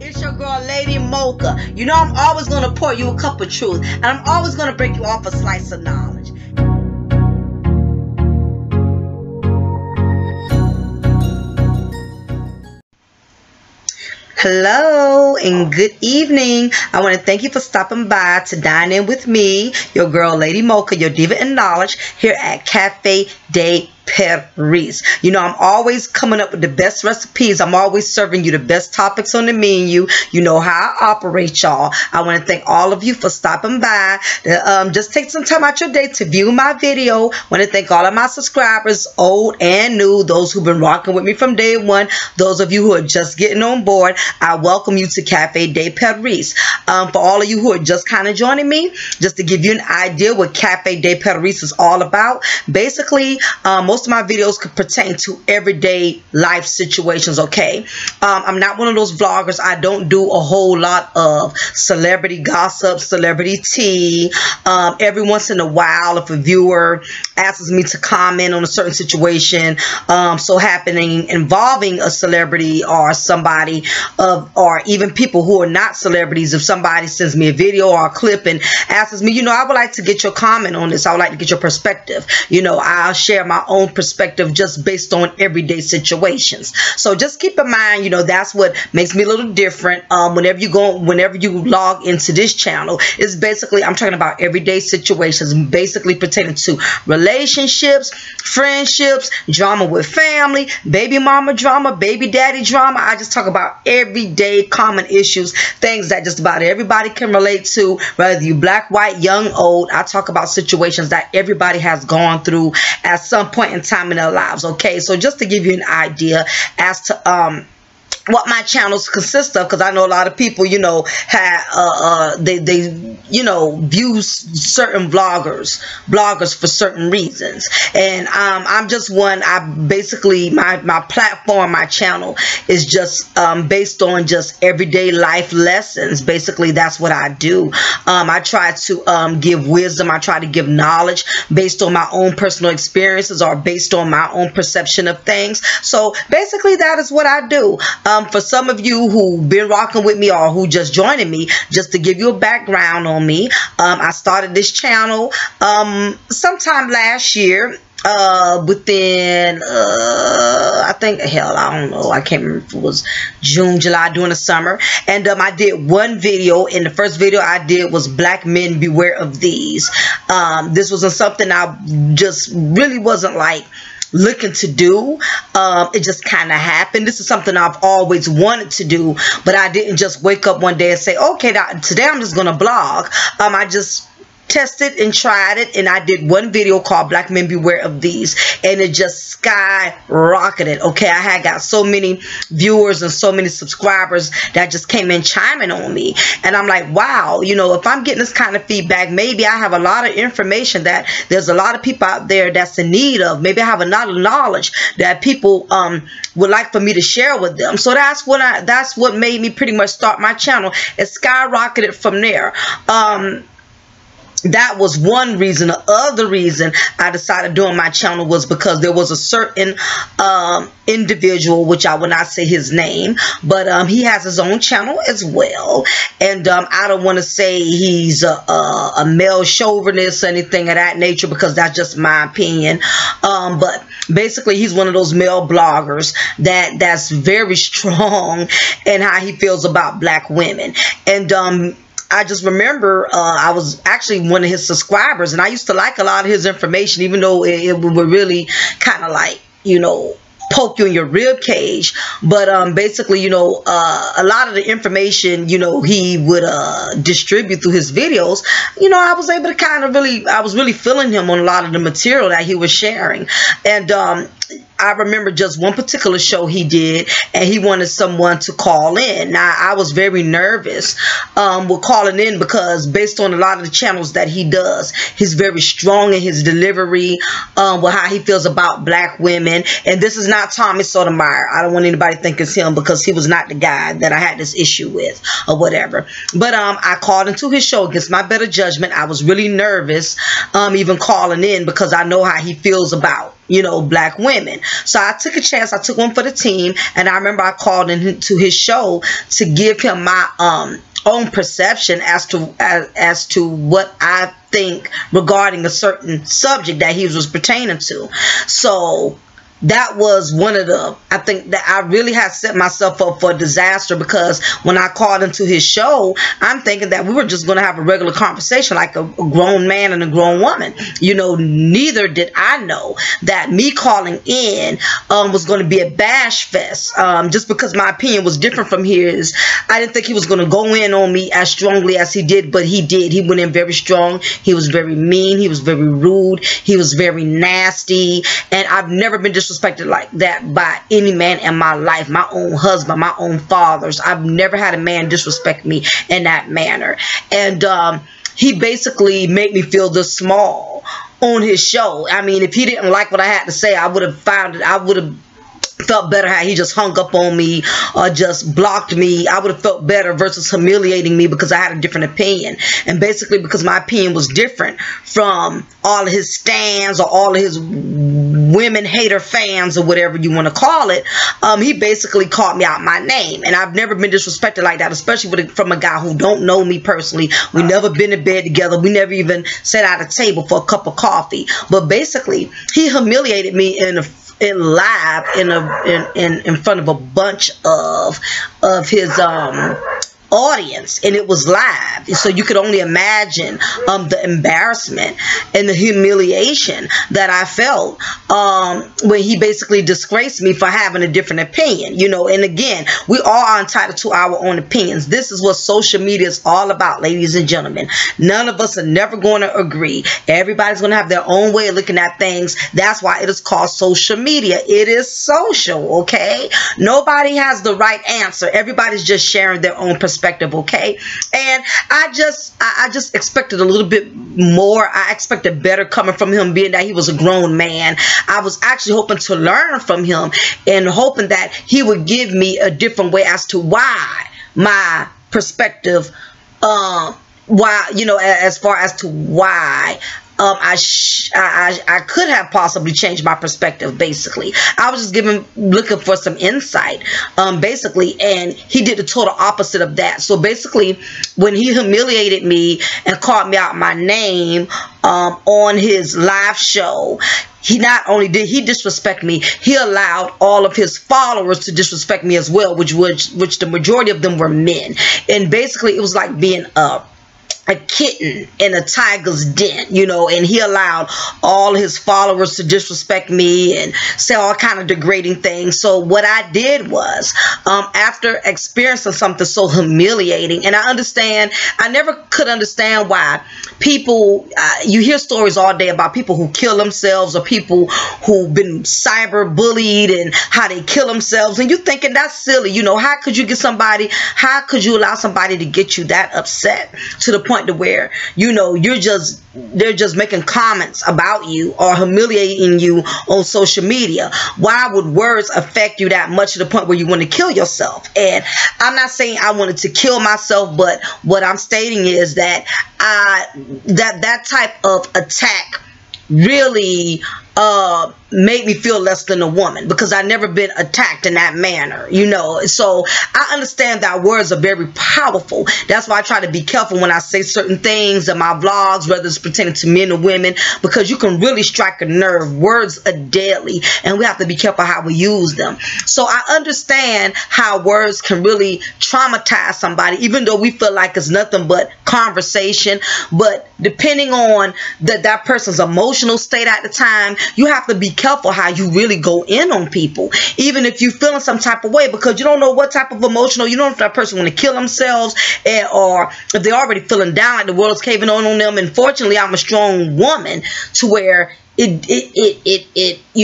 It's your girl, Lady Mocha. You know I'm always going to pour you a cup of truth, and I'm always going to break you off a slice of knowledge. Hello and good evening. I want to thank you for stopping by to dine in with me, your girl, Lady Mocha, your diva in knowledge, here at Cafe de Paris. You know, I'm always coming up with the best recipes. I'm always serving you the best topics on the menu. You know how I operate, y'all. I want to thank all of you for stopping by. Just take some time out your day to view my video. I want to thank all of my subscribers, old and new, those who've been rocking with me from day one, those of you who are just getting on board. I welcome you to Cafe de Paris. For all of you who are just kind of joining me, just to give you an idea what Cafe de Paris is all about. Basically, most of my videos could pertain to everyday life situations, okay? I'm not one of those vloggers. I don't do a whole lot of celebrity gossip, celebrity tea. Every once in a while, if a viewer asks me to comment on a certain situation so happening involving a celebrity or somebody or even people who are not celebrities, if somebody sends me a video or a clip and asks me, you know, I would like to get your comment on this, I would like to get your perspective, you know, I'll share my own perspective just based on everyday situations. So just keep in mind, you know, that's what makes me a little different. Whenever you log into this channel, it's basically, I'm talking about everyday situations, basically pertaining to relationships, friendships, drama with family, baby mama drama, baby daddy drama. I just talk about everyday common issues, things that just about everybody can relate to, whether you black, white, young, old. I talk about situations that everybody has gone through at some point in time in their lives, okay? So just to give you an idea as to what my channels consist of, because I know a lot of people, you know, have they you know, view certain bloggers for certain reasons, and I'm just one. I basically my platform, my channel is just based on just everyday life lessons. Basically, that's what I do. I try to give wisdom. I try to give knowledge based on my own personal experiences or based on my own perception of things. So basically, that is what I do. For some of you who've been rocking with me or who just joining me, just to give you a background on me, I started this channel sometime last year. Within I think, hell, I don't know, I can't remember if it was June, July, during the summer, and I did one video, and the first video I did was Black Men Beware of These. This wasn't something I just really wasn't like looking to do. It just kind of happened. This is something I've always wanted to do, but I didn't just wake up one day and say, okay, today I'm just gonna blog. I just tested and tried it, and I did one video called Black Men Beware of These, and it just skyrocketed. Okay, I had got so many viewers and so many subscribers that just came in chiming on me, and I'm like, wow, you know, if I'm getting this kind of feedback, maybe I have a lot of information that there's a lot of people out there that's in need of. Maybe I have a lot of knowledge that people would like for me to share with them. So that's what made me pretty much start my channel. It skyrocketed from there. That was one reason. The other reason I decided doing my channel was because there was a certain individual, which I will not say his name, but he has his own channel as well, and I don't want to say he's a male chauvinist or anything of that nature, because that's just my opinion, but basically he's one of those male bloggers that's very strong in how he feels about black women. And I just remember I was actually one of his subscribers, and I used to like a lot of his information, even though it would really kind of like, you know, poke you in your rib cage. But basically, you know, a lot of the information, you know, he would distribute through his videos, you know, I was able to kind of I was really feeling him on a lot of the material that he was sharing. And I remember just one particular show he did, and he wanted someone to call in. Now, I was very nervous with calling in, because based on a lot of the channels that he does, he's very strong in his delivery with how he feels about black women. And this is not Tommy Sotomayor. I don't want anybody to think it's him, because he was not the guy that I had this issue with or whatever. But I called into his show against my better judgment. I was really nervous even calling in, because I know how he feels about you know, black women. So I took a chance. I took one for the team, and I remember I called into his show to give him my own perception as to what I think regarding a certain subject that he was pertaining to. So that was one of the, I think that I really had set myself up for disaster, because when I called into his show, I'm thinking that we were just going to have a regular conversation like a grown man and a grown woman. You know, neither did I know that me calling in was going to be a bash fest. Just because my opinion was different from his, I didn't think he was going to go in on me as strongly as he did, but he did. He went in very strong. He was very mean. He was very rude. He was very nasty. And I've never been disrespected like that by any man in my life. My own husband, my own fathers. I've never had a man disrespect me in that manner. And he basically made me feel this small on his show. I mean, if he didn't like what I had to say, I would have felt better had he just hung up on me or just blocked me. I would have felt better versus humiliating me because I had a different opinion. And basically because my opinion was different from all of his stands or all of his women hater fans or whatever you want to call it, he basically called me out my name. And I've never been disrespected like that, especially from a guy who don't know me personally. We never been in bed together. We never even sat at a table for a cup of coffee. But basically he humiliated me in live in front of a bunch of his audience, and it was live, so you could only imagine the embarrassment and the humiliation that I felt when he basically disgraced me for having a different opinion, you know. And again, we all are entitled to our own opinions. This is what social media is all about, ladies and gentlemen. None of us are never going to agree. Everybody's going to have their own way of looking at things. That's why it is called social media. It is social, okay? Nobody has the right answer. Everybody's just sharing their own perspective. Okay, and I just expected a little bit more. I expected better coming from him, being that he was a grown man. I was actually hoping to learn from him and hoping that he would give me a different way as to why my perspective, why, you know, as far as to why I could have possibly changed my perspective. Basically, I was just looking for some insight, basically, and he did the total opposite of that. So basically, when he humiliated me and called me out my name on his live show, he not only did he disrespect me, he allowed all of his followers to disrespect me as well, which the majority of them were men. And basically, it was like being a kitten in a tiger's den, you know, and he allowed all his followers to disrespect me and say all kind of degrading things. So what I did was, after experiencing something so humiliating, and I never could understand why people, you hear stories all day about people who kill themselves or people who've been cyber bullied and how they kill themselves, and you're thinking that's silly. You know, how could you allow somebody to get you that upset to the point to where, you know, they're just making comments about you or humiliating you on social media? Why would words affect you that much to the point where you want to kill yourself? And I'm not saying I wanted to kill myself, but what I'm stating is that that type of attack really made me feel less than a woman, because I've never been attacked in that manner, you know. So I understand that words are very powerful. That's why I try to be careful when I say certain things in my vlogs, whether it's pertaining to men or women, because you can really strike a nerve. Words are deadly, and we have to be careful how we use them. So I understand how words can really traumatize somebody, even though we feel like it's nothing but conversation. But depending on that person's emotional state at the time, you have to be careful how you really go in on people, even if you're feeling some type of way, because you don't know what type of emotional, you don't know if that person want to kill themselves, or if they're already feeling down, like the world is caving on them. And fortunately, I'm a strong woman to where you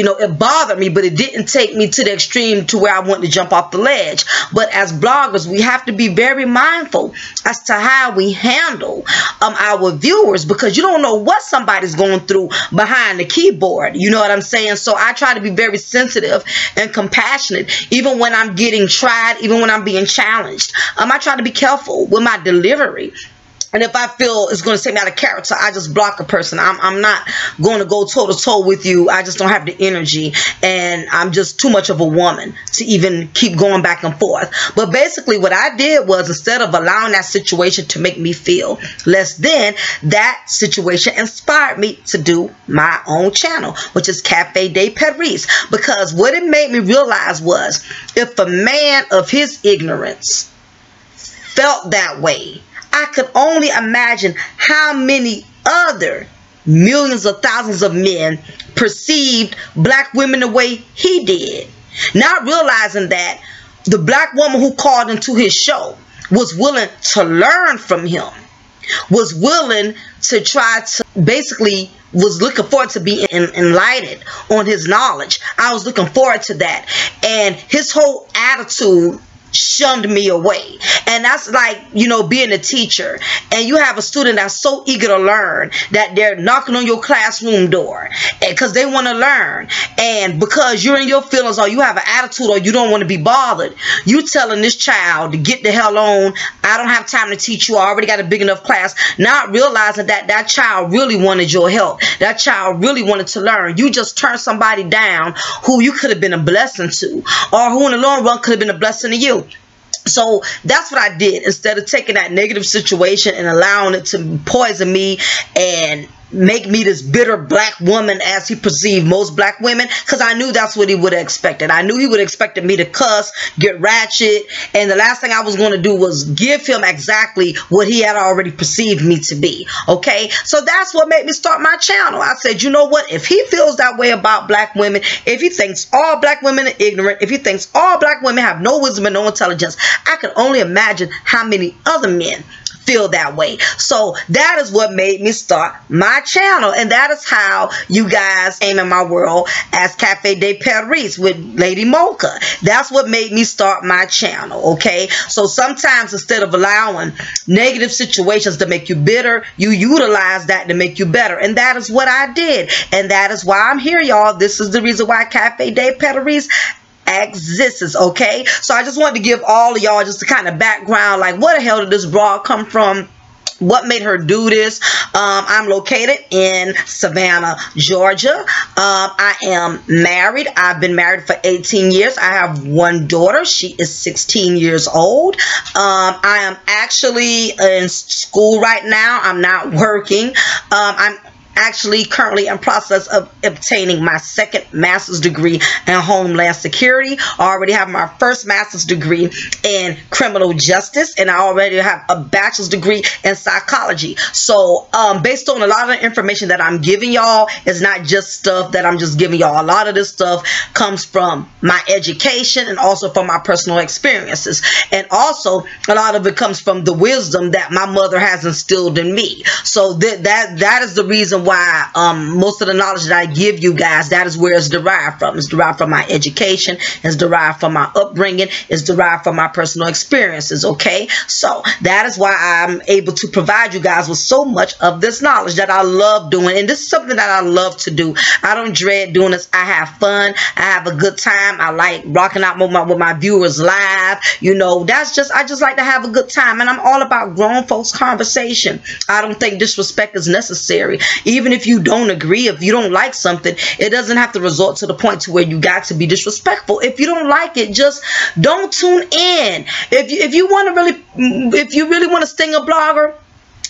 know, it bothered me, but it didn't take me to the extreme to where I wanted to jump off the ledge. But as bloggers, we have to be very mindful as to how we handle our viewers, because you don't know what somebody's going through behind the keyboard. You know what I'm saying? So I try to be very sensitive and compassionate, even when I'm getting tried, even when I'm being challenged. I try to be careful with my delivery. And if I feel it's going to take me out of character, I just block a person. I'm not going to go toe to toe with you. I just don't have the energy, and I'm just too much of a woman to even keep going back and forth. But basically what I did was, instead of allowing that situation to make me feel less than, that situation inspired me to do my own channel, which is Cafe de Paris. Because what it made me realize was, if a man of his ignorance felt that way, I could only imagine how many other millions of thousands of men perceived black women the way he did. Not realizing that the black woman who called into his show was willing to learn from him, was willing to try to, basically was looking forward to be enlightened on his knowledge. I was looking forward to that. And his whole attitude shunned me away. And that's like, you know, being a teacher and you have a student that's so eager to learn that they're knocking on your classroom door because they want to learn, and because you're in your feelings or you have an attitude or you don't want to be bothered, you telling this child to get the hell on. I don't have time to teach you. I already got a big enough class. Not realizing that that child really wanted your help. That child really wanted to learn. You just turned somebody down who you could have been a blessing to, or who in the long run could have been a blessing to you. So that's what I did. Instead of taking that negative situation and allowing it to poison me and make me this bitter black woman as he perceived most black women, because I knew that's what he would have expected. I knew he would have expected me to cuss, get ratchet, and the last thing I was going to do was give him exactly what he had already perceived me to be. Okay, so that's what made me start my channel. I said, you know what, if he feels that way about black women, if he thinks all black women are ignorant, if he thinks all black women have no wisdom and no intelligence, I can only imagine how many other men feel that way. So that is what made me start my channel, and that is how you guys came in my world as Cafe de Paris with Lady Mocha. That's what made me start my channel. Okay, so sometimes instead of allowing negative situations to make you bitter, you utilize that to make you better, and that is what I did, and that is why I'm here, y'all. This is the reason why Cafe de Paris exists. Okay, so I just wanted to give all of y'all just the kind of background, like where the hell did this broad come from, what made her do this. I'm located in Savannah, Georgia. I am married. I've been married for 18 years. I have one daughter. She is 16 years old. I am actually in school right now. I'm not working. I'm actually currently in process of obtaining my second master's degree in Homeland Security. I already have my first master's degree in criminal justice, and I already have a bachelor's degree in psychology. So based on a lot of the information that I'm giving y'all, it's not just stuff that I'm just giving y'all. A lot of this stuff comes from my education and also from my personal experiences, and also a lot of it comes from the wisdom that my mother has instilled in me. So that is the reason why most of the knowledge that I give you guys, that is where it's derived from. It's derived from my education, it's derived from my upbringing, it's derived from my personal experiences. Okay, so that is why I'm able to provide you guys with so much of this knowledge that I love doing, and this is something that I love to do. I don't dread doing this. I have fun, I have a good time. I like rocking out with my viewers live. You know, that's just, I just like to have a good time, and I'm all about grown folks conversation. I don't think disrespect is necessary. Even if you don't agree, if you don't like something, it doesn't have to resort to the point to where you got to be disrespectful. If you don't like it, just don't tune in. If you want to really, if you really want to sting a blogger,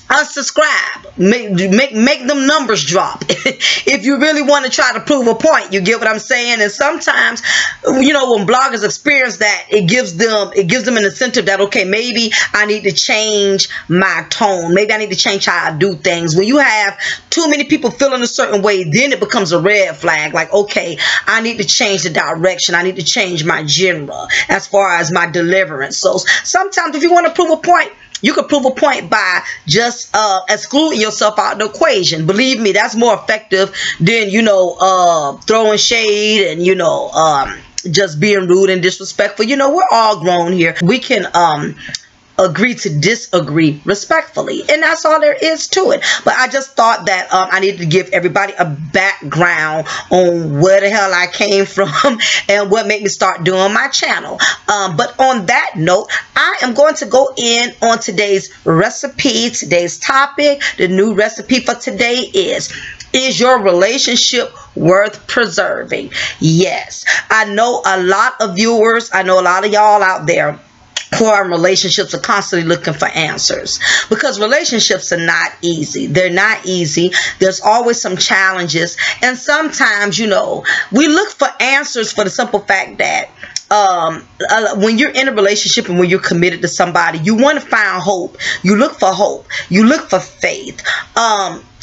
unsubscribe. Make them numbers drop. If you really want to try to prove a point, you get what I'm saying. And sometimes, you know, when bloggers experience that, it gives them an incentive that, okay, maybe I need to change my tone, maybe I need to change how I do things. When you have too many people feeling a certain way, then it becomes a red flag. Like, okay, I need to change the direction, I need to change my genre as far as my deliverance. So sometimes if you want to prove a point, you could prove a point by just excluding yourself out of the equation. Believe me, that's more effective than, you know, throwing shade and, you know, just being rude and disrespectful. You know, we're all grown here. We can agree to disagree respectfully, and that's all there is to it. But I just thought that I needed to give everybody a background on where the hell I came from and what made me start doing my channel. But on that note, I I am going to go in on today's recipe, today's topic. The new recipe for today is your relationship worth preserving? Yes, I know a lot of viewers, I know a lot of y'all out there who are in relationships are constantly looking for answers, because relationships are not easy. They're not easy. There's always some challenges, and sometimes, you know, we look for answers for the simple fact that when you're in a relationship and when you're committed to somebody, you want to find hope. You look for hope. You look for faith.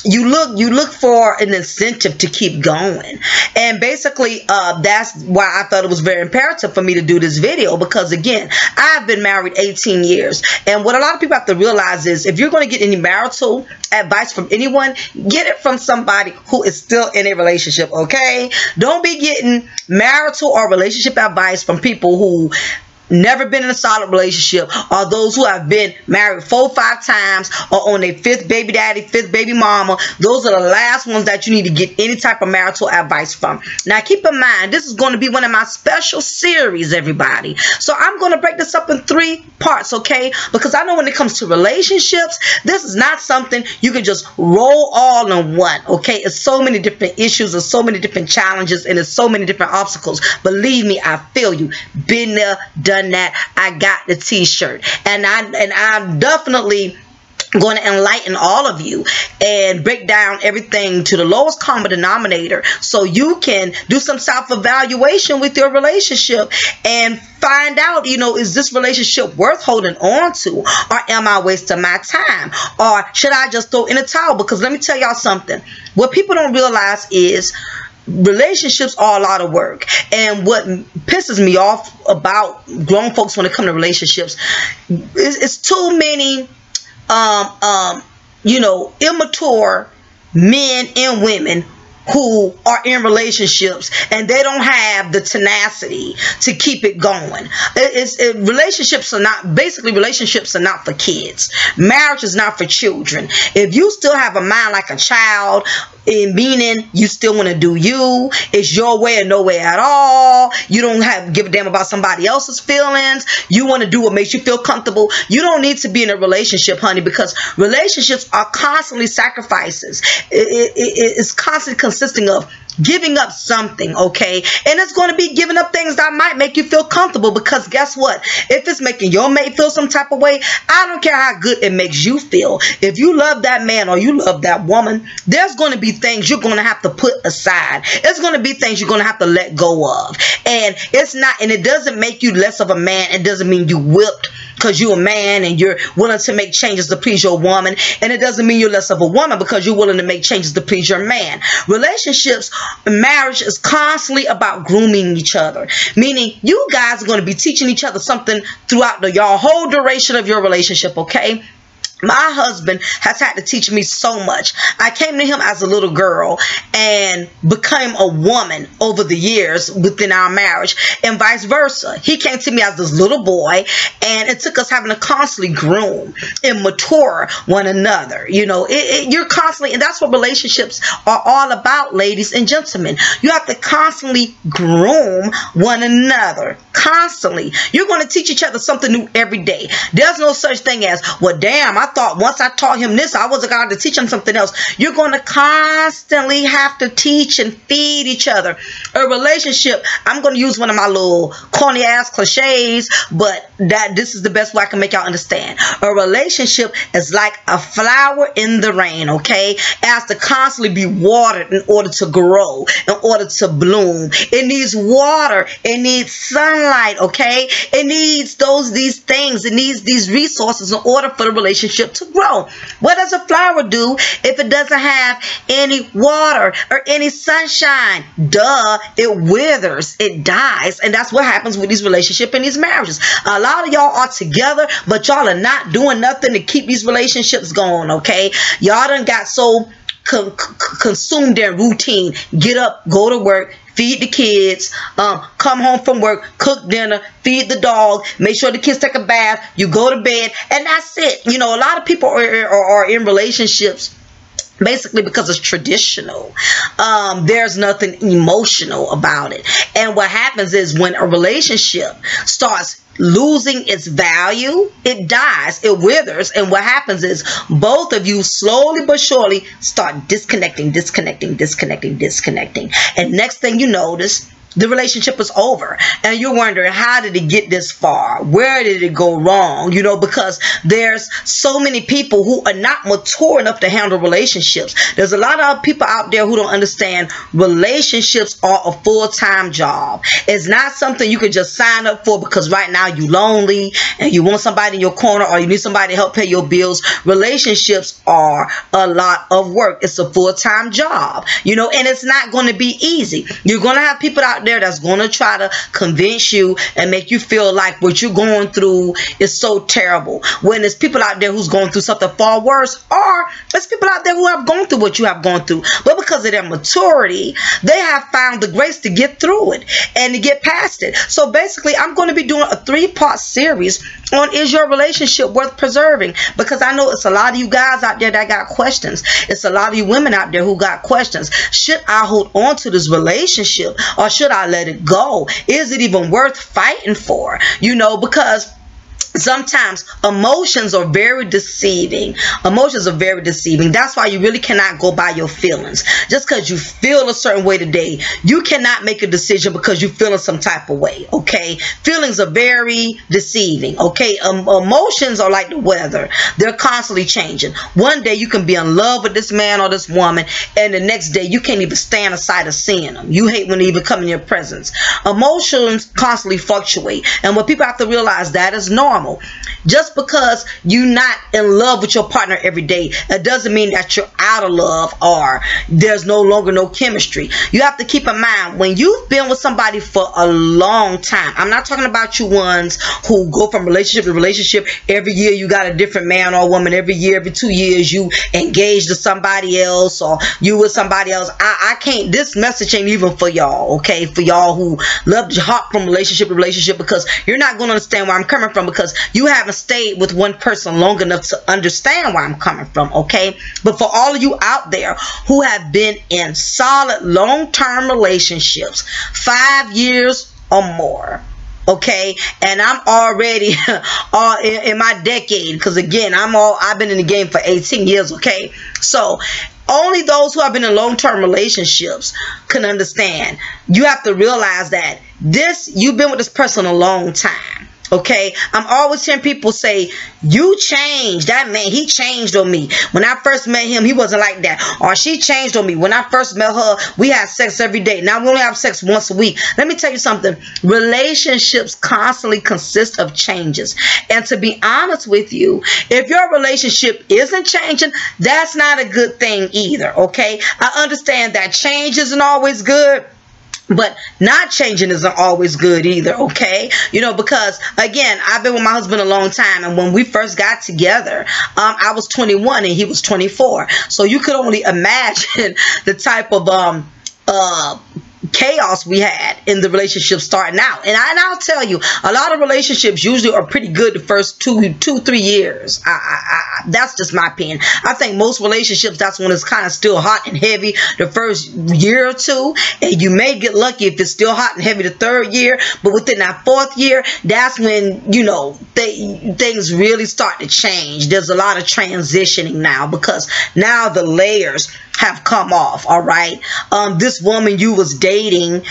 You look for an incentive to keep going. And basically that's why I thought it was very imperative for me to do this video, because again, I've been married 18 years, and what a lot of people have to realize is, if you're going to get any marital advice from anyone, get it from somebody who is still in a relationship. Okay, don't be getting marital or relationship advice from people who never been in a solid relationship, or those who have been married 4 or 5 times, or on their 5th baby daddy, 5th baby mama. Those are the last ones that you need to get any type of marital advice from. Now keep in mind, this is going to be one of my special series, everybody. So I'm going to break this up in 3 parts, okay? Because I know when it comes to relationships, this is not something you can just roll all in one, okay? It's so many different issues, there's so many different challenges, and there's so many different obstacles. Believe me, I feel you. Been there, done that. I got the t-shirt, and I'm definitely going to enlighten all of you and break down everything to the lowest common denominator, so you can do some self-evaluation with your relationship and find out, you know, is this relationship worth holding on to, or am I wasting my time, or should I just throw in a towel? Because let me tell y'all something, what people don't realize is relationships are a lot of work. And what pisses me off about grown folks when it comes to relationships is too many you know, immature men and women who are in relationships and they don't have the tenacity to keep it going. Relationships are not for kids. Marriage is not for children. If you still have a mind like a child, meaning you still want to do you, it's your way or no way at all, you don't give a damn about somebody else's feelings, you want to do what makes you feel comfortable, you don't need to be in a relationship, honey, because relationships are constantly sacrifices. It's constantly consisting of giving up something, okay? And it's going to be giving up things that might make you feel comfortable, because guess what? If it's making your mate feel some type of way, I don't care how good it makes you feel. If you love that man or you love that woman, there's going to be things you're going to have to put aside. It's going to be things you're going to have to let go of. And it doesn't make you less of a man. It doesn't mean you whipped because you're a man and you're willing to make changes to please your woman. And it doesn't mean you're less of a woman because you're willing to make changes to please your man. Relationships, marriage is constantly about grooming each other. Meaning you guys are going to be teaching each other something throughout your whole duration of your relationship, okay? My husband has had to teach me so much. I came to him as a little girl and became a woman over the years within our marriage, and vice versa. He came to me as this little boy, and it took us having to constantly groom and mature one another. You know, you're constantly, and that's what relationships are all about, ladies and gentlemen. You have to constantly groom one another. Constantly. You're going to teach each other something new every day. There's no such thing as, well, damn, I thought once I taught him this, I wasn't going to teach him something else. You're going to constantly have to teach and feed each other. A relationship, I'm going to use one of my little corny ass cliches, but this is the best way I can make y'all understand. A relationship is like a flower in the rain, okay? It has to constantly be watered in order to grow, in order to bloom. It needs water. It needs sunlight, okay? It needs these things. It needs these resources in order for the relationship to grow. What does a flower do if it doesn't have any water or any sunshine? Duh, it withers, it dies. And that's what happens with these relationships and these marriages. A lot of y'all are together, but y'all are not doing nothing to keep these relationships going, okay? Y'all done got so consumed their routine. Get up, go to work, feed the kids, come home from work, cook dinner, feed the dog, make sure the kids take a bath, you go to bed, and that's it. You know, a lot of people are in relationships Basically because it's traditional. There's nothing emotional about it. And what happens is when a relationship starts losing its value, it dies, it withers. And what happens is both of you slowly but surely start disconnecting. And next thing you notice, the relationship is over, and you're wondering, how did it get this far? Where did it go wrong? You know, because there's so many people who are not mature enough to handle relationships. There's a lot of people out there who don't understand relationships are a full-time job. It's not something you can just sign up for because right now you're lonely and you want somebody in your corner, or you need somebody to help pay your bills. Relationships are a lot of work. It's a full-time job, you know, and it's not going to be easy. You're going to have people out there that's going to try to convince you and make you feel like what you're going through is so terrible, when there's people out there who's going through something far worse, or there's people out there who have gone through what you have gone through, but because of their maturity, they have found the grace to get through it and to get past it. So basically, I'm going to be doing a 3-part series on, is your relationship worth preserving? Because I know it's a lot of you guys out there that got questions. It's a lot of you women out there who got questions. Should I hold on to this relationship, or should I let it go? Is it even worth fighting for? You know, because sometimes emotions are very deceiving. Emotions are very deceiving. That's why you really cannot go by your feelings. Just because you feel a certain way today, you cannot make a decision because you feel some type of way, okay? Feelings are very deceiving, okay? Emotions are like the weather. They're constantly changing. One day you can be in love with this man or this woman, and the next day you can't even stand the sight of seeing them. You hate when they even come in your presence. Emotions constantly fluctuate, and what people have to realize, that is normal. Just because you're not in love with your partner every day, it doesn't mean that you're out of love or there's no longer no chemistry. You have to keep in mind, when you've been with somebody for a long time, I'm not talking about you ones who go from relationship to relationship. Every year you got a different man or woman. Every year, every 2 years you engage to somebody else, or you with somebody else. I can't, this message ain't even for y'all, okay? For y'all who love to hop from relationship to relationship, because you're not going to understand where I'm coming from, because you haven't stayed with one person long enough to understand where I'm coming from, okay? But for all of you out there who have been in solid long-term relationships, 5 years or more, okay, and I'm already in my decade, because again, I've been in the game for 18 years, okay? So only those who have been in long-term relationships can understand. You have to realize that you've been with this person a long time. Okay, I'm always hearing people say, you changed. That man, he changed on me. When I first met him, he wasn't like that. Or she changed on me. When I first met her, we had sex every day. Now we only have sex once a week. Let me tell you something. Relationships constantly consist of changes. And to be honest with you, if your relationship isn't changing, that's not a good thing either. Okay, I understand that change isn't always good, but not changing isn't always good either, okay? You know, because, again, I've been with my husband a long time, and when we first got together, I was 21 and he was 24. So you could only imagine the type of chaos we had in the relationship starting out. And I'll tell you, a lot of relationships usually are pretty good the first 2-3 years. That's just my opinion. I think most relationships, that's when it's kind of still hot and heavy the first year or two, and you may get lucky if it's still hot and heavy the 3rd year, but within that 4th year, that's when, you know, things really start to change. There's a lot of transitioning now, because now the layers have come off. All right, this woman you was dating,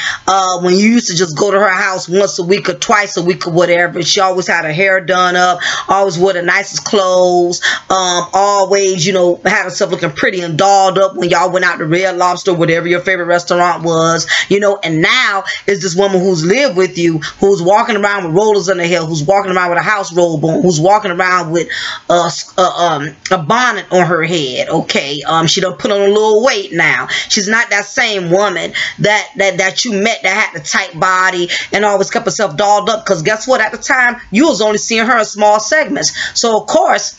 when you used to just go to her house once a week or twice a week or whatever, she always had her hair done up, always wore the nicest clothes, always, you know, had herself looking pretty and dolled up when y'all went out to Red Lobster, whatever your favorite restaurant was, you know. And now is this woman who's lived with you, who's walking around with rollers in her hair, who's walking around with a house robe on, who's walking around with a bonnet on her head. Okay, she done put on a little weight now. She's not that same woman that you met that had the tight body and always kept herself dolled up, because guess what? At the time, you was only seeing her in small segments. So of course,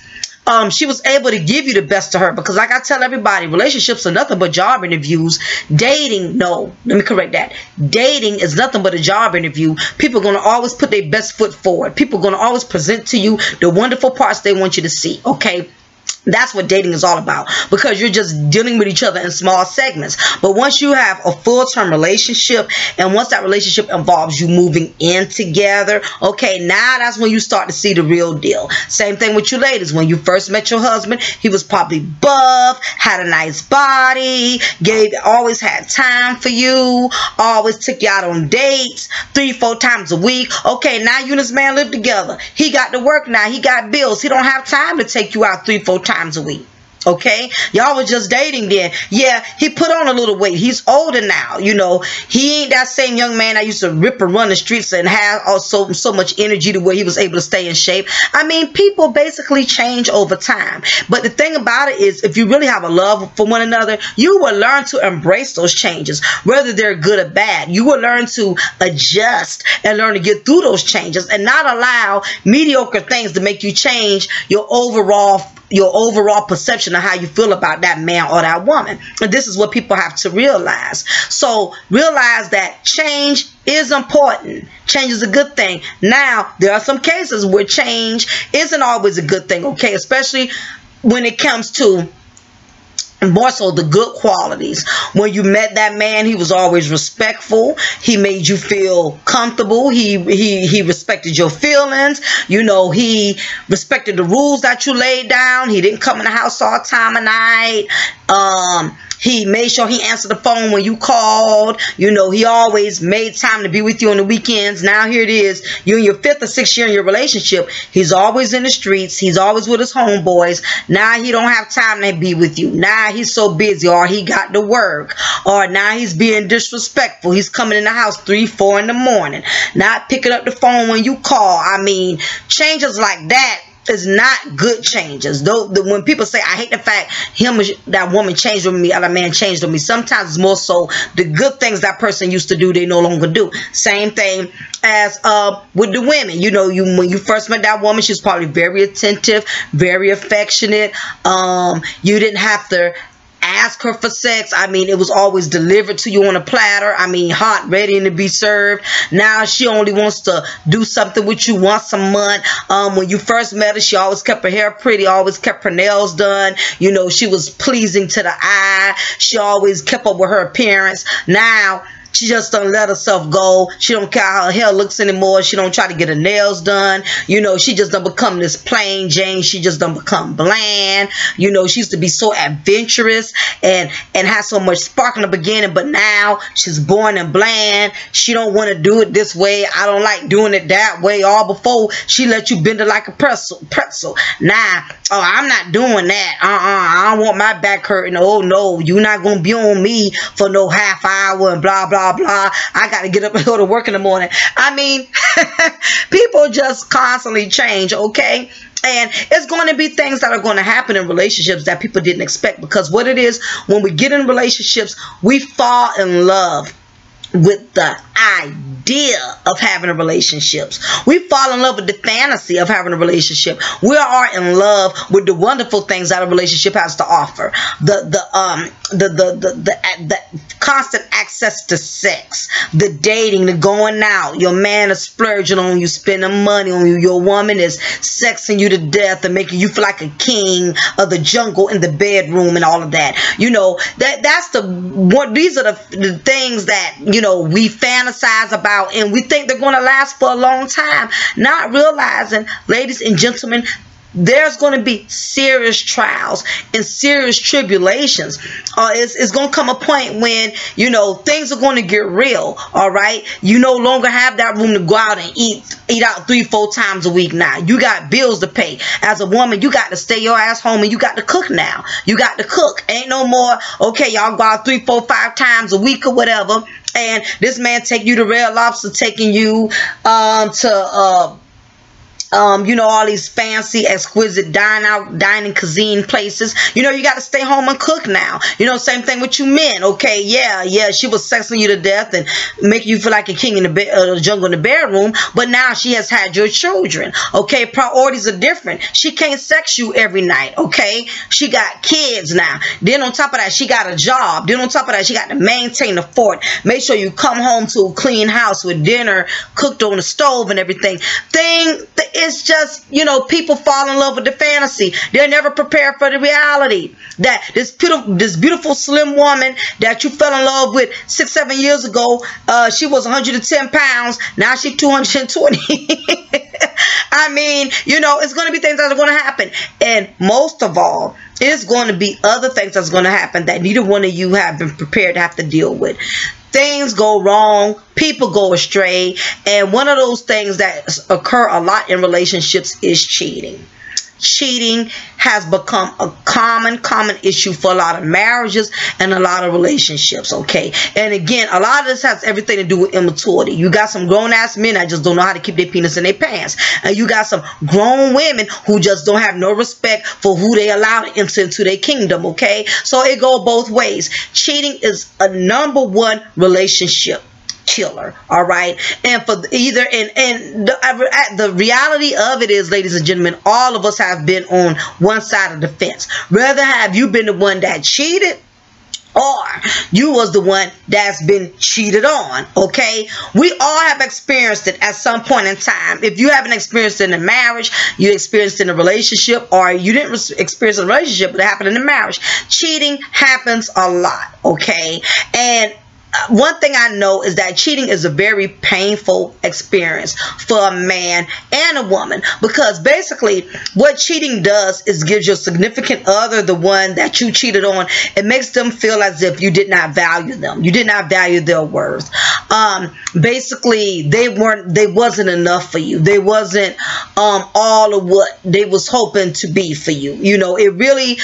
she was able to give you the best of her, because like I tell everybody, relationships are nothing but job interviews. Dating, no, let me correct that. Dating is nothing but a job interview. People are going to always put their best foot forward. People are going to always present to you the wonderful parts they want you to see, okay? That's what dating is all about, because you're just dealing with each other in small segments. But once you have a full-term relationship, and once that relationship involves you moving in together, okay, now that's when you start to see the real deal. Same thing with you ladies. When you first met your husband, he was probably buff, had a nice body, always had time for you, always took you out on dates 3-4 times a week. Okay, now you and this man live together. He got to work now. He got bills. He don't have time to take you out 3-4 times a week. Okay, y'all was just dating then. Yeah, he put on a little weight. He's older now. You know, he ain't that same young man that used to rip and run the streets and have also so much energy to where he was able to stay in shape. I mean, people basically change over time. But the thing about it is, if you really have a love for one another, you will learn to embrace those changes, whether they're good or bad. You will learn to adjust and learn to get through those changes, and not allow mediocre things to make you change your overall perception of how you feel about that man or that woman. And this is what people have to realize. So realize that change is important. Change is a good thing. Now, there are some cases where change isn't always a good thing, okay? Especially when it comes to more so the good qualities. When you met that man, he was always respectful. He made you feel comfortable. He respected your feelings. You know, he respected the rules that you laid down. He didn't come in the house all time of night. He made sure he answered the phone when you called. You know, he always made time to be with you on the weekends. Now here it is. You're in your 5th or 6th year in your relationship. He's always in the streets. He's always with his homeboys. Now he don't have time to be with you. Now he's so busy, or he got to work, or now he's being disrespectful. He's coming in the house 3-4 in the morning, not picking up the phone when you call. I mean, changes like that is not good changes. Though when people say, I hate the fact that woman changed on me or that man changed on me, sometimes it's more so the good things that person used to do, they no longer do. Same thing as with the women. You know, when you first met that woman, she was probably very attentive, very affectionate. You didn't have to ask her for sex. I mean, it was always delivered to you on a platter. I mean, hot, ready and to be served. Now she only wants to do something with you once a month. When you first met her, she always kept her hair pretty, always kept her nails done. You know, she was pleasing to the eye. She always kept up with her appearance. Now she just don't let herself go. She don't care how her hair looks anymore. She don't try to get her nails done. You know, she just don't become this plain Jane. She just don't become bland. You know, she used to be so adventurous and had so much spark in the beginning, but now she's boring and bland. She don't want to do it this way. I don't like doing it that way. All before she let you bend it like a pretzel. Nah, oh, I'm not doing that. I don't want my back hurting. Oh no, you're not gonna be on me for no half hour and blah blah blah. I got to get up and go to work in the morning. I mean, people just constantly change, okay? And it's going to be things that are going to happen in relationships that people didn't expect, because what it is, when we get in relationships, we fall in love with the idea of having a relationship. We fall in love with the fantasy of having a relationship. We are in love with the wonderful things that a relationship has to offer. The constant access to sex, the dating, the going out. Your man is splurging on you, spending money on you. Your woman is sexing you to death and making you feel like a king of the jungle in the bedroom and all of that. You know, these are the things that, you know, we fantasize about, and we think they're going to last for a long time, not realizing, ladies and gentlemen, there's going to be serious trials and serious tribulations. It's going to come a point when, you know, things are going to get real. All right. You no longer have that room to go out and eat out 3-4 times a week. Now you got bills to pay. As a woman, you got to stay your ass home and you got to cook now. You got to cook. Ain't no more, okay, y'all go out 3, 4, 5 times a week or whatever. And this man take you to Red Lobster, taking you to you know, all these fancy, exquisite dining cuisine places. You know, you got to stay home and cook now. You know, same thing with you men. Okay, yeah, she was sexing you to death and making you feel like a king in the jungle in the bedroom. But now she has had your children. Okay, priorities are different. She can't sex you every night. Okay, she got kids now. Then on top of that, she got a job. Then on top of that, she got to maintain the fort. Make sure you come home to a clean house with dinner cooked on the stove and everything. it's just, you know, people fall in love with the fantasy. They're never prepared for the reality that this beautiful slim woman that you fell in love with 6-7 years ago, she was 110 pounds. Now she's 220. I mean, you know, it's going to be things that are going to happen. And most of all, it's going to be other things that's going to happen that neither one of you have been prepared to have to deal with. Things go wrong, people go astray, and one of those things that occur a lot in relationships is cheating. Cheating has become a common issue for a lot of marriages and a lot of relationships, okay? And again, a lot of this has everything to do with immaturity. You got some grown-ass men that just don't know how to keep their penis in their pants. And you got some grown women who just don't have no respect for who they allow to enter into their kingdom, okay? So it goes both ways. Cheating is a #1 relationship killer, all right? And for either, and the reality of it is, ladies and gentlemen, all of us have been on one side of the fence. Rather have you been the one that cheated, or you was the one that's been cheated on, okay? We all have experienced it at some point in time. If you haven't experienced it in a marriage, you experienced it in a relationship, or you didn't experience a relationship, but it happened in a marriage. Cheating happens a lot, okay? And one thing I know is that cheating is a very painful experience for a man and a woman, because basically what cheating does is gives your significant other, the one that you cheated on, it makes them feel as if you did not value them. You did not value their worth. Basically, they wasn't enough for you. They wasn't all of what they was hoping to be for you. You know, it really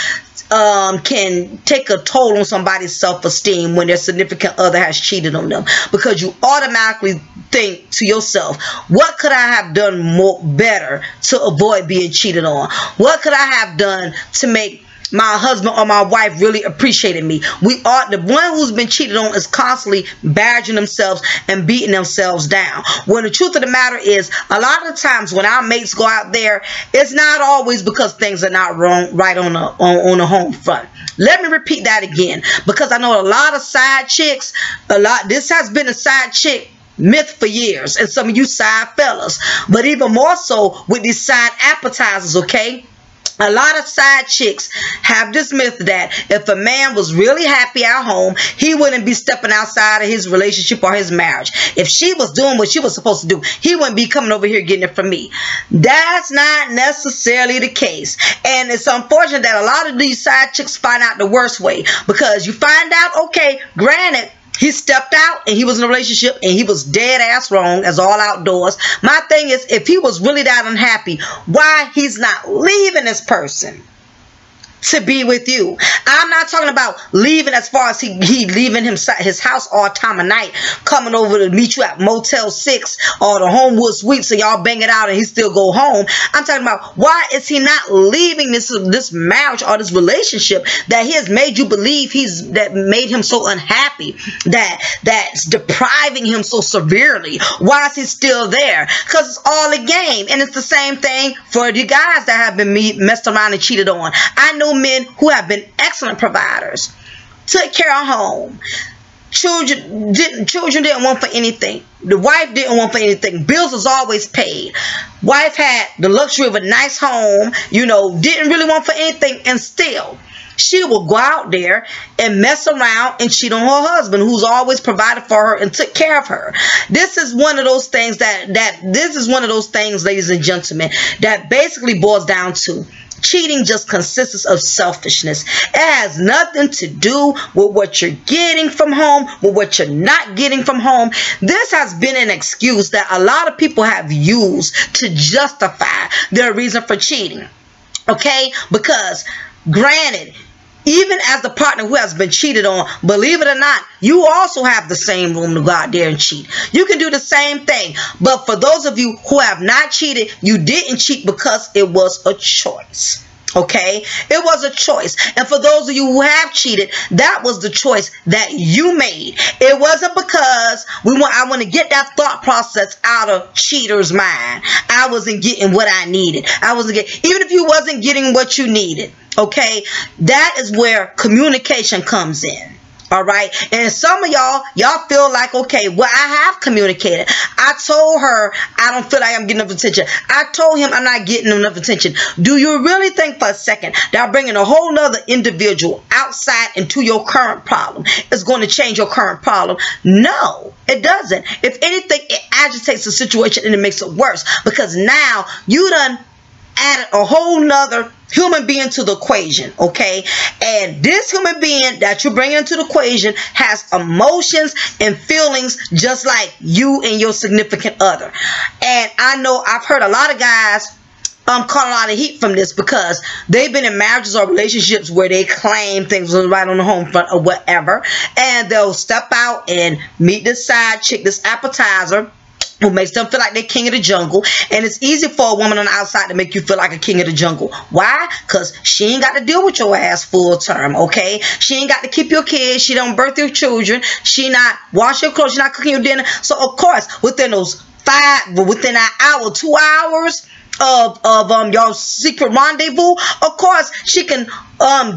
can take a toll on somebody's self-esteem when their significant other has cheated on them, because you automatically think to yourself, what could I have done better to avoid being cheated on? What could I have done to make my husband or my wife really appreciated me? The one who's been cheated on is constantly badgering themselves and beating themselves down. When the truth of the matter is, a lot of times when our mates go out there, it's not always because things are not right on the home front. Let me repeat that again, because I know a lot of side chicks, this has been a side chick myth for years, and some of you side fellas, but even more so with these side appetizers, okay? A lot of side chicks have this myth that if a man was really happy at home, he wouldn't be stepping outside of his relationship or his marriage. If she was doing what she was supposed to do, he wouldn't be coming over here getting it from me. That's not necessarily the case. And it's unfortunate that a lot of these side chicks find out the worst way, because you find out, okay, granted, he stepped out and he was in a relationship and he was dead ass wrong as all outdoors. My thing is, if he was really that unhappy, why he's not leaving this person to be with you? I'm not talking about leaving as far as he leaving his house all time of night, coming over to meet you at Motel 6 or the Homewood Suite so y'all bang it out and he still go home. I'm talking about, why is he not leaving this marriage or this relationship that he has made you believe that made him so unhappy, that's depriving him so severely? Why is he still there? Because it's all a game. And it's the same thing for the guys that have been messed around and cheated on. I know men who have been excellent providers, took care of home. Children didn't want for anything. The wife didn't want for anything. Bills was always paid. Wife had the luxury of a nice home, you know, didn't really want for anything, and still she will go out there and mess around and cheat on her husband, who's always provided for her and took care of her. This is one of those things ladies and gentlemen, that basically boils down to cheating just consists of selfishness. It has nothing to do with what you're getting from home, with what you're not getting from home. This has been an excuse that a lot of people have used to justify their reason for cheating. Okay? Because granted, even as the partner who has been cheated on, believe it or not, you also have the same room to go out there and cheat. You can do the same thing. But for those of you who have not cheated, you didn't cheat because it was a choice. Okay? It was a choice. And for those of you who have cheated, that was the choice that you made. It wasn't because I want to get that thought process out of cheater's mind. I wasn't getting what I needed. Even if you wasn't getting what you needed. Okay, that is where communication comes in. All right. And some of y'all feel like, okay, well, I have communicated. I told her I don't feel like I'm getting enough attention. I told him I'm not getting enough attention. Do you really think for a second that bringing a whole nother individual outside into your current problem is going to change your current problem? No, it doesn't. If anything, it agitates the situation and it makes it worse, because now you done added a whole nother human being to the equation, okay? And this human being that you're bringing into the equation has emotions and feelings just like you and your significant other. And I know I've heard a lot of guys caught a lot of heat from this, because they've been in marriages or relationships where they claim things was right on the home front or whatever, and they'll step out and meet this side chick, this appetizer, who makes them feel like they're king of the jungle. And it's easy for a woman on the outside to make you feel like a king of the jungle. Why? Because she ain't got to deal with your ass full term, okay? She ain't got to keep your kids. She don't birth your children. She not wash your clothes. She not cooking your dinner. So, of course, within within an hour, 2 hours of your secret rendezvous, of course, she can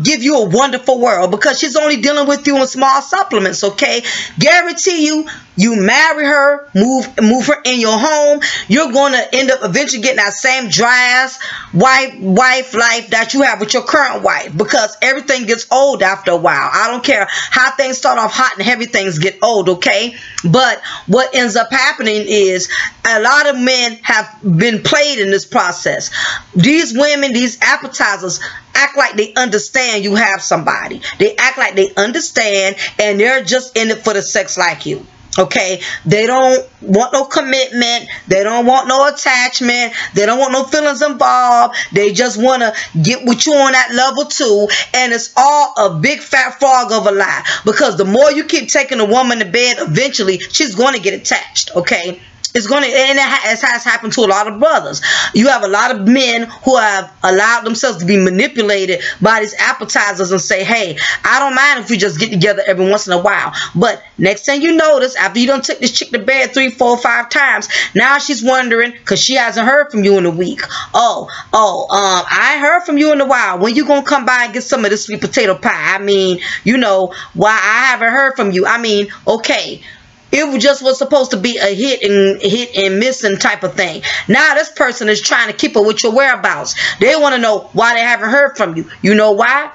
give you a wonderful world, because she's only dealing with you in small supplements, okay? Guarantee you marry her, move her in your home, you're going to end up eventually getting that same dry ass wife life that you have with your current wife, because everything gets old after a while. I don't care how things start off hot and heavy, things get old, okay? But what ends up happening is a lot of men have been played in this process. These women, these appetizers, act like they understand you have somebody. They act like they understand, and they're just in it for the sex like you. Okay, they don't want no commitment. They don't want no attachment. They don't want no feelings involved. They just want to get with you on that level too. And it's all a big fat frog of a lie, because the more you keep taking a woman to bed, eventually she's going to get attached. Okay. It's going to, and it has happened to a lot of brothers. You have a lot of men who have allowed themselves to be manipulated by these appetizers and say, hey, I don't mind if we just get together every once in a while. But next thing you notice, after you done took this chick to bed 3, 4, 5 times, now she's wondering, because she hasn't heard from you in a week. I ain't heard from you in a while. When you going to come by and get some of this sweet potato pie? I mean, you know, why I haven't heard from you. I mean, okay. It just was supposed to be a hit and missing type of thing. Now this person is trying to keep up with your whereabouts. They want to know why they haven't heard from you. You know why?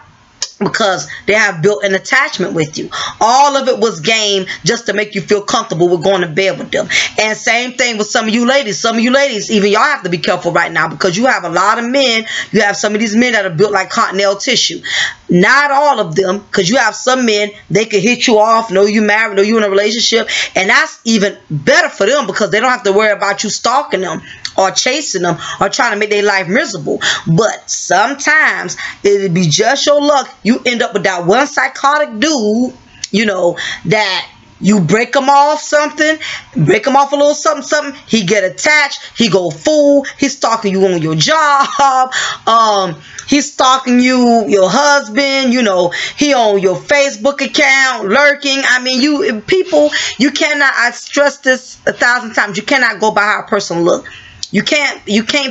Because they have built an attachment with you. All of it was game just to make you feel comfortable with going to bed with them. And same thing with some of you ladies. Some of you ladies, even y'all have to be careful right now, because you have a lot of men. You have some of these men that are built like cottonelle tissue. Not all of them, because you have some men, they could hit you off, know you married, know you in a relationship, and that's even better for them, because they don't have to worry about you stalking them or chasing them or trying to make their life miserable. But sometimes it'll be just your luck. You end up with that one psychotic dude, you know, that you break him off something, break him off a little something, he get attached, he go fool, he's stalking you on your job, he's stalking you, your husband, you know, he on your Facebook account, lurking. I mean, you cannot, I stress this 1,000 times, you cannot go by how a person look. You can't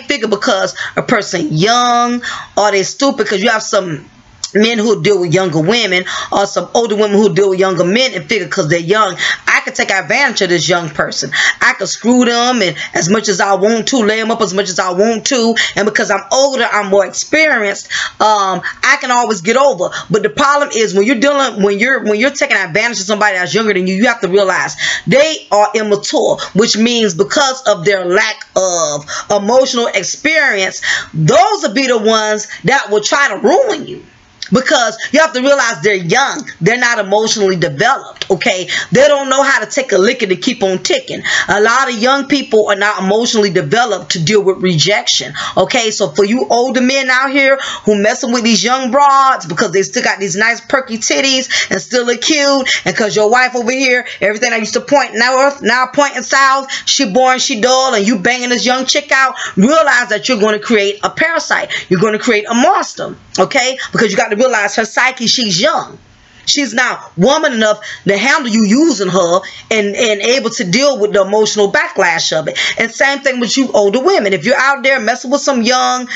figure because a person young or they stupid, because you have some men who deal with younger women, or some older women who deal with younger men, and figure because they're young, I could take advantage of this young person. I could screw them and as much as I want to, lay them up as much as I want to, and because I'm older, I'm more experienced, I can always get over. But the problem is when you're taking advantage of somebody that's younger than you, you have to realize they are immature, which means because of their lack of emotional experience, those will be the ones that will try to ruin you. Because you have to realize they're young. They're not emotionally developed, okay? They don't know how to take a licking to keep on ticking. A lot of young people are not emotionally developed to deal with rejection, okay? So for you older men out here who messing with these young broads because they still got these nice perky titties and still look cute, and because your wife over here, everything that used to point north, now pointing south, she boring, she dull, and you banging this young chick out, realize that you're going to create a parasite. You're going to create a monster, okay? Because you got to realize her psyche, she's young. She's not woman enough to handle you using her and able to deal with the emotional backlash of it. And same thing with you older women. If you're out there messing with some young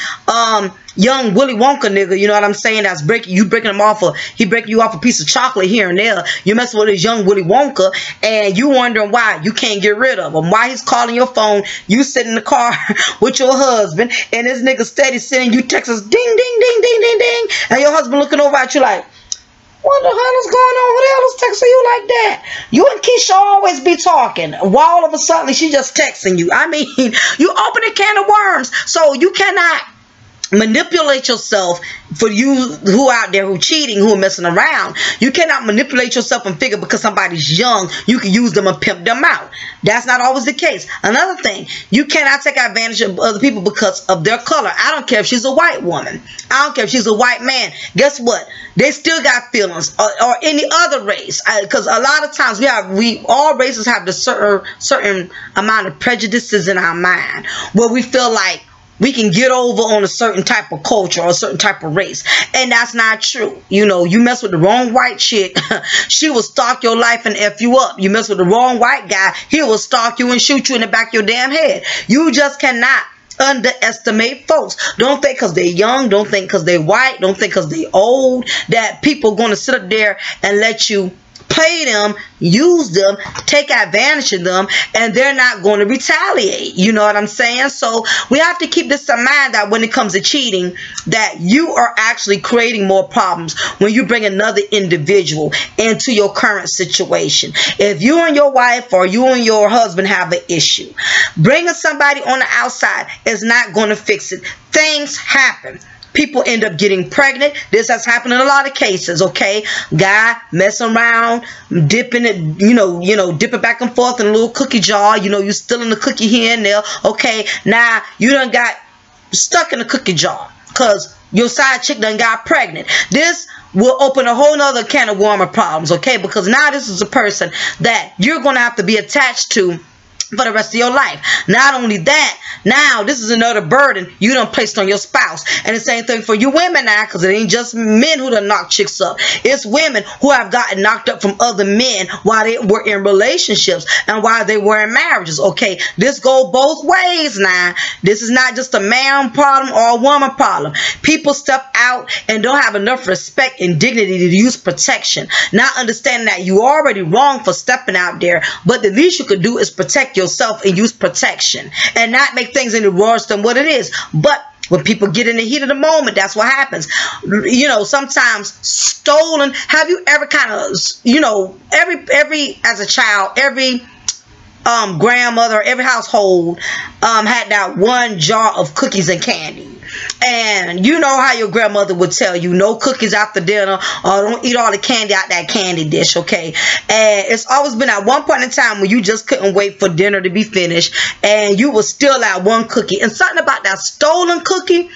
Willy Wonka nigga, you know what I'm saying, that's breaking him off he breaking you off a piece of chocolate here and there. You're messing with this young Willy Wonka and you wondering why you can't get rid of him. Why he's calling your phone, you sit in the car with your husband and this nigga steady sending you texts, ding, ding, ding, ding, ding, ding. And your husband looking over at you like, what the hell is going on? Who the hell is texting you like that? You and Keisha always be talking. Why all of a sudden she just texting you? I mean, you open a can of worms. So you cannot manipulate yourself. For you who out there who cheating, who are messing around, you cannot manipulate yourself and figure because somebody's young, you can use them and pimp them out. That's not always the case. Another thing, you cannot take advantage of other people because of their color. I don't care if she's a white woman. I don't care if she's a white man. Guess what? They still got feelings, or any other race. Because a lot of times all races have the certain amount of prejudices in our mind where we feel like we can get over on a certain type of culture or a certain type of race. And that's not true. You know, you mess with the wrong white chick, she will stalk your life and F you up. You mess with the wrong white guy, he will stalk you and shoot you in the back of your damn head. You just cannot underestimate folks. Don't think because they're young, don't think because they're white, don't think because they're old, that people are going to sit up there and let you play them, use them, take advantage of them, and they're not going to retaliate. You know what I'm saying? So we have to keep this in mind that when it comes to cheating, that you are actually creating more problems when you bring another individual into your current situation. If you and your wife or you and your husband have an issue, bringing somebody on the outside is not going to fix it. Things happen. People end up getting pregnant. This has happened in a lot of cases, okay? Guy messing around, dipping it, dipping back and forth in a little cookie jar. You know, you still in the cookie here and there. Okay, now you done got stuck in the cookie jar because your side chick done got pregnant. This will open a whole nother can of worm of problems, okay? Because now this is a person that you're going to have to be attached to for the rest of your life. Not only that, now this is another burden you done placed on your spouse. And the same thing for you women now, because it ain't just men who done knock chicks up. It's women who have gotten knocked up from other men while they were in relationships and while they were in marriages. Okay, this goes both ways now. This is not just a man problem or a woman problem. People step out and don't have enough respect and dignity to use protection. Not understanding that you already wrong for stepping out there, but the least you could do is protect yourself and use protection and not make things any worse than what it is. But when people get in the heat of the moment, that's what happens. You know, sometimes stolen. Have you ever kind of, every as a child, every grandmother, every household had that one jar of cookies and candy. And you know how your grandmother would tell you, no cookies after dinner, or don't eat all the candy out that candy dish, okay? And it's always been at one point in time when you just couldn't wait for dinner to be finished, and you was still at one cookie. And something about that stolen cookie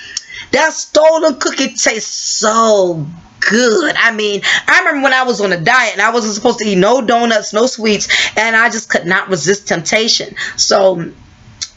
tastes so good. I mean, I remember when I was on a diet and I wasn't supposed to eat no donuts, no sweets, and I just could not resist temptation. So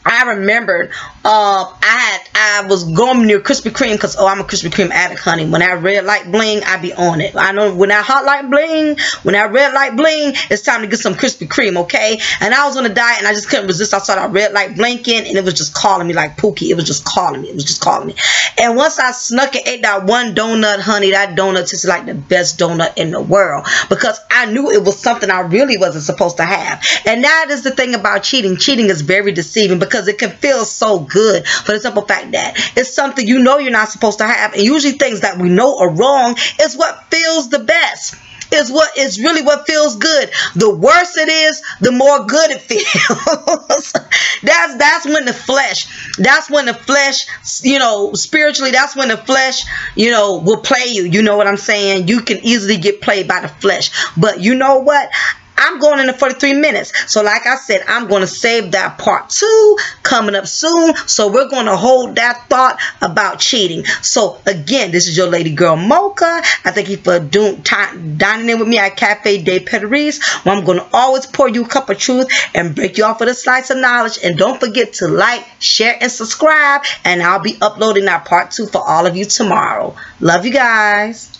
I remembered I was going near Krispy Kreme because, I'm a Krispy Kreme addict, honey. When that red light bling, I be on it. I know when that hot light bling, when that red light bling, it's time to get some Krispy Kreme, okay? And I was on a diet and I just couldn't resist. I saw that red light blinking and it was just calling me like Pookie. It was just calling me. It was just calling me. And once I snuck and ate that one donut, honey, that donut tasted like the best donut in the world because I knew it was something I really wasn't supposed to have. And that is the thing about cheating. Cheating is very deceiving because it can feel so good for the simple fact that it's something you know you're not supposed to have. And usually things that we know are wrong is what feels the best. Is really what feels good. The worse it is, the more good it feels. that's when the flesh, spiritually, that's when the flesh, will play you. You know what I'm saying? You can easily get played by the flesh. But you know what? I'm going into 43 minutes. So like I said, I'm going to save that part 2 coming up soon. So we're going to hold that thought about cheating. So again, this is your lady girl Mocha. I thank you for dining in with me at Cafe de Paris, where I'm going to always pour you a cup of truth and break you off with a slice of knowledge. And don't forget to like, share, and subscribe. And I'll be uploading that part 2 for all of you tomorrow. Love you guys.